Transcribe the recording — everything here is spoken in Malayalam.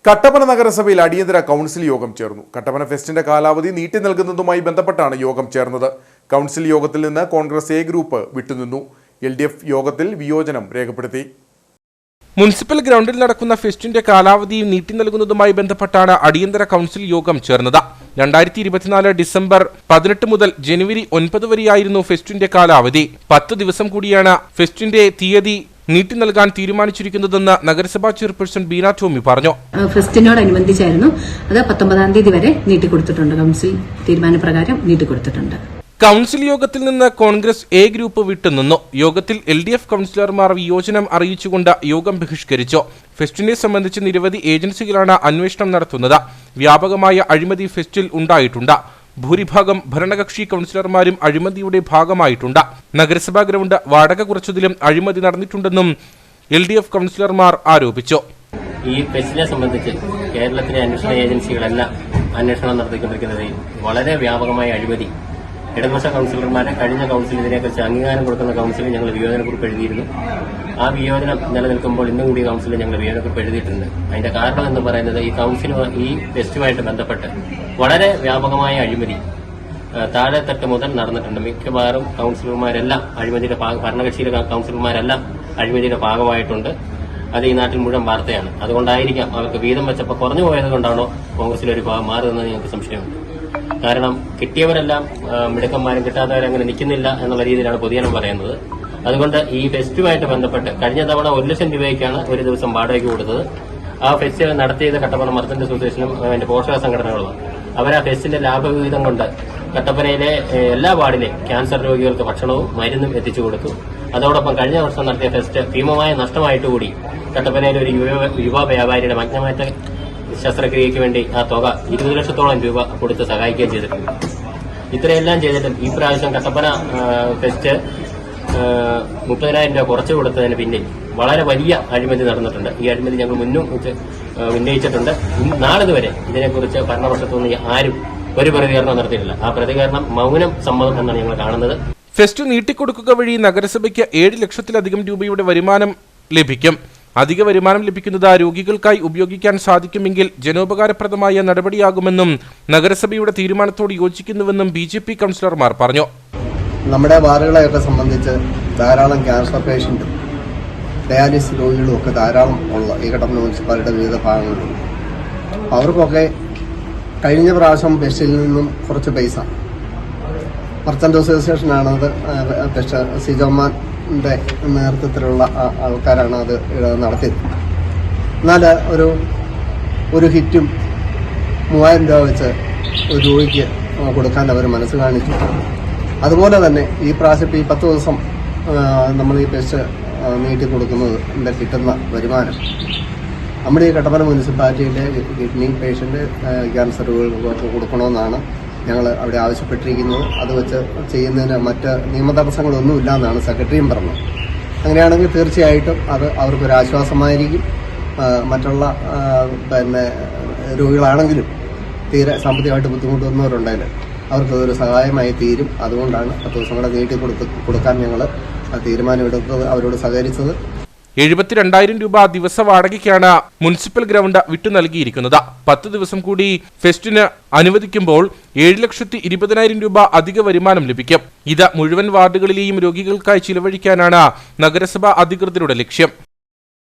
കട്ടപ്പന നഗരസഭയിൽ അടിയന്തര കൗൺസിൽ യോഗം ചേർന്നു. കട്ടപ്പന ഫെസ്റ്റിന്റെ കാലാവധി നീട്ടി നൽകുന്നതുമായി ബന്ധപ്പെട്ടാണ് യോഗം ചേർന്നത്. കൗൺസിൽ യോഗത്തിൽ നിന്ന് കോൺഗ്രസ് എ ഗ്രൂപ്പ് വിട്ടുനിന്നു. LDF യോഗത്തിൽ വിയോജനം രേഖപ്പെടുത്തി. മുനിസിപ്പൽ ഗ്രൗണ്ടിൽ നടക്കുന്ന ഫെസ്റ്റിന്റെ കാലാവധി നീട്ടി നൽകുന്നതുമായി ബന്ധപ്പെട്ടാണ് അടിയന്തര കൗൺസിൽ യോഗം ചേർന്നത്. 2024 ഡിസംബർ 18 മുതൽ ജനുവരി 9 വരെയായിരുന്നു ഫെസ്റ്റിന്റെ കാലാവധി. 10 ദിവസം കൂടിയാണ് ഫെസ്റ്റിന്റെ തീയതി നീട്ടി നൽകാൻ തീരുമാനിച്ചിരിക്കുന്നതെന്ന് നഗരസഭാ ചെയർപേഴ്സൺ ബീന ടോമി പറഞ്ഞു. ഫെസ്റ്റിനോടനുബന്ധിച്ചായിരുന്നു അത് 19-ാം തീയതി വരെ നീട്ടിക്കൊടുത്തിട്ടുണ്ട്. കൗൺസിൽ തീരുമാനപ്രകാരം നീട്ടിക്കൊടുത്തിട്ടുണ്ട്. കൗൺസിൽ യോഗത്തിൽ നിന്ന് കോൺഗ്രസ് എ ഗ്രൂപ്പ് വിട്ടുനിന്നു. യോഗത്തിൽ LDF കൗൺസിലർമാർ വിയോജനം അറിയിച്ചുകൊണ്ട് യോഗം ബഹിഷ്കരിച്ചു. ഫെസ്റ്റിനെ സംബന്ധിച്ച് നിരവധി ഏജൻസികളാണ് അന്വേഷണം നടത്തുന്നത്. വ്യാപകമായ അഴിമതി ഫെസ്റ്റിൽ ഉണ്ടായിട്ടുണ്ട്. ഭൂരിഭാഗം ഭരണകക്ഷി കൗൺസിലർമാരും അഴിമതിയുടെ ഭാഗമായിട്ടുണ്ട്. നഗരസഭാ ഗ്രൗണ്ട് വാടക കുറച്ചതിലും അഴിമതി നടന്നിട്ടുണ്ടെന്നും LDF കൗൺസിലർമാർ ആരോപിച്ചു. ഈ ഫെസ്റ്റിനെ സംബന്ധിച്ച് കേരളത്തിലെ അന്വേഷണ ഏജൻസികളെല്ലാം അന്വേഷണം നടത്തിക്കൊണ്ടിരിക്കുന്നത് വളരെ വ്യാപകമായ അഴിമതി. ഇടതുപക്ഷ കൗൺസിലർമാരെ കഴിഞ്ഞ കൗൺസിൽ ഇതിനെക്കുറിച്ച് അംഗീകാരം കൊടുക്കുന്ന കൗൺസിലിൽ ഞങ്ങൾ വിയോജനക്കുറിപ്പ് എഴുതിയിരുന്നു. ആ വിയോജനം നിലനിൽക്കുമ്പോൾ ഇന്നും കൂടി കൗൺസിലിൽ ഞങ്ങൾ വിയോജനക്കുറിപ്പ് എഴുതിയിട്ടുണ്ട്. അതിന്റെ കാരണം എന്ന് പറയുന്നത് ഈ ഫെസ്റ്റുമായിട്ട് ബന്ധപ്പെട്ട് വളരെ വ്യാപകമായ അഴിമതി താഴെത്തട്ട് മുതൽ നടന്നിട്ടുണ്ട്. മിക്കവാറും കൗൺസിലർമാരെല്ലാം അഴിമതിയുടെ ഭരണകക്ഷിയിലെ കൗൺസിലർമാരെല്ലാം അഴിമതിയുടെ ഭാഗമായിട്ടുണ്ട്. അത് ഈ നാട്ടിൽ മുഴുവൻ വാർത്തയാണ്. അതുകൊണ്ടായിരിക്കാം അവർക്ക് വീതം വെച്ചപ്പോൾ കുറഞ്ഞു പോയത് കൊണ്ടാണോ കോൺഗ്രസിലൊരു ഭാഗം മാറുന്നതെന്ന് ഞങ്ങൾക്ക് സംശയമുണ്ട്. കാരണം കിട്ടിയവരെല്ലാം മിടുക്കന്മാരും കിട്ടാത്തവരങ്ങനെ നിൽക്കുന്നില്ല എന്നുള്ള രീതിയിലാണ് പൊതുജനം പറയുന്നത്. അതുകൊണ്ട് ഈ ഫെസ്റ്റുമായിട്ട് ബന്ധപ്പെട്ട് കഴിഞ്ഞ തവണ 1 ലക്ഷം രൂപയ്ക്കാണ് ഒരു ദിവസം വാടകയ്ക്ക് കൊടുത്തത്. ആ ഫെസ്റ്റ് നടത്തിയത് കട്ടപ്പന മർച്ചന്റ് അസോസിയേഷനും അതിന്റെ പോഷക സംഘടനകളുമാണ്. അവർ ആ ഫെസ്റ്റിന്റെ ലാഭവിഹിതം കൊണ്ട് കട്ടപ്പനയിലെ എല്ലാ വാർഡിലെ ക്യാൻസർ രോഗികൾക്ക് ഭക്ഷണവും മരുന്നും എത്തിച്ചു കൊടുത്തു. അതോടൊപ്പം കഴിഞ്ഞ വർഷം നടത്തിയ ഫെസ്റ്റ് ഭീമമായ നഷ്ടമായിട്ടുകൂടി കട്ടപ്പനയിലെ ഒരു യുവ വ്യാപാരിയുടെ മഗ്നമാറ്റ ശസ്ത്രക്രിയയ്ക്ക് വേണ്ടി ആ തുക 20 ലക്ഷത്തോളം രൂപ കൊടുത്ത് സഹായിക്കുകയും ചെയ്തിട്ടുണ്ട്. ഇത്രയെല്ലാം ചെയ്തിട്ടും ഈ പ്രാവശ്യം കട്ടപ്പന ഫെസ്റ്റ് 30,000 രൂപ കുറച്ചു കൊടുത്തതിന് പിന്നിൽ വളരെ വലിയ അഴിമതി നടന്നിട്ടുണ്ട്. ഈ അഴിമതി ഞങ്ങൾ മുന്നും ഉന്നയിച്ചിട്ടുണ്ട്. നാളിതുവരെ ഇതിനെക്കുറിച്ച് ഭരണപക്ഷത്തുനിന്ന് ആരും ഒരു പ്രതികരണം നടത്തിയിട്ടില്ല. ആ പ്രതികരണം മൗനം സമ്മതം എന്നാണ് ഞങ്ങൾ കാണുന്നത്. ഫെസ്റ്റ് നീട്ടിക്കൊടുക്കുക വഴി നഗരസഭയ്ക്ക് 7 ലക്ഷത്തിലധികം രൂപയുടെ വരുമാനം ലഭിക്കും. അധിക വരുമാനം ലഭിക്കുന്നത് രോഗികൾക്കായി ഉപയോഗിക്കാൻ സാധിക്കുമെങ്കിൽ ജനോപകാരപ്രദമായ നടപടിയാകുമെന്നും നഗരസഭയുടെ തീരുമാനത്തോട് യോജിക്കുന്നുവെന്നും BJP കൗൺസിലർമാർ പറഞ്ഞു. നമ്മുടെ വാർഡുകളെയൊക്കെ സംബന്ധിച്ച് ധാരാളം ക്യാൻസർ പേഷ്യന്റും ഡയാലിസിസ് രോഗികളും ഒക്കെ ധാരാളം ഉള്ള ഈ കട്ടപ്പന മുനിസിപ്പാലിറ്റിയുടെ വിവിധ ഭാഗങ്ങളുണ്ട്. അവർക്കൊക്കെ കഴിഞ്ഞ പ്രാവശ്യം ഫെസ്റ്റിൽ നിന്നും കുറച്ച് പൈസ മർച്ചന്റ് അസോസിയേഷനാണത് സിജോമാന്റെ നേതൃത്വത്തിലുള്ള ആൾക്കാരാണ് അത് നടത്തിയത്. എന്നാൽ ഒരു ഹിറ്റും 3000 രൂപ വെച്ച് ഒരു രോഗിക്ക് കൊടുക്കാൻ അവർ മനസ്സ് കാണിച്ചു. അതുപോലെ തന്നെ ഈ പ്രാവശ്യം ഈ 10 ദിവസം നമ്മൾ ഈ ഫെസ്റ്റ് നീട്ടി കൊടുക്കുന്നതിൻ്റെ കിട്ടുന്ന വരുമാനം നമ്മുടെ ഈ കട്ടപ്പന മുനിസിപ്പാലിറ്റിയിലെ കിഡ്നി പേഷ്യൻ്റ് ക്യാൻസർ രോഗികൾക്ക് കൊടുക്കണമെന്നാണ് ഞങ്ങൾ അവിടെ ആവശ്യപ്പെട്ടിരിക്കുന്നത്. അത് വെച്ച് ചെയ്യുന്നതിന് മറ്റ് നിയമതടസ്സങ്ങളൊന്നുമില്ല എന്നാണ് സെക്രട്ടറിയും പറഞ്ഞത്. അങ്ങനെയാണെങ്കിൽ തീർച്ചയായിട്ടും അത് അവർക്കൊരു ആശ്വാസമായിരിക്കും. മറ്റുള്ള രോഗികളാണെങ്കിലും തീരെ സാമ്പത്തികമായിട്ട് ബുദ്ധിമുട്ടുന്നവരുണ്ടെങ്കിൽ അവർക്കതൊരു സഹായമായി തീരും. അതുകൊണ്ടാണ് 10 ദിവസം കൂടെ നീട്ടി കൊടുക്കാൻ ഞങ്ങൾ തീരുമാനമെടുത്തത്, അവരോട് സഹകരിച്ചത്. 72,000 രൂപ ദിവസ വാടകയ്ക്കാണ് മുനിസിപ്പൽ ഗ്രൗണ്ട് വിട്ടു നൽകിയിരിക്കുന്നത്. 10 ദിവസം കൂടി ഫെസ്റ്റിന് അനുവദിക്കുമ്പോൾ 7,20,000 രൂപ അധിക വരുമാനം ലഭിക്കും. ഇത് മുഴുവൻ വാർഡുകളിലെയും രോഗികൾക്കായി ചിലവഴിക്കാനാണ് നഗരസഭാ അധികൃതരുടെ ലക്ഷ്യം.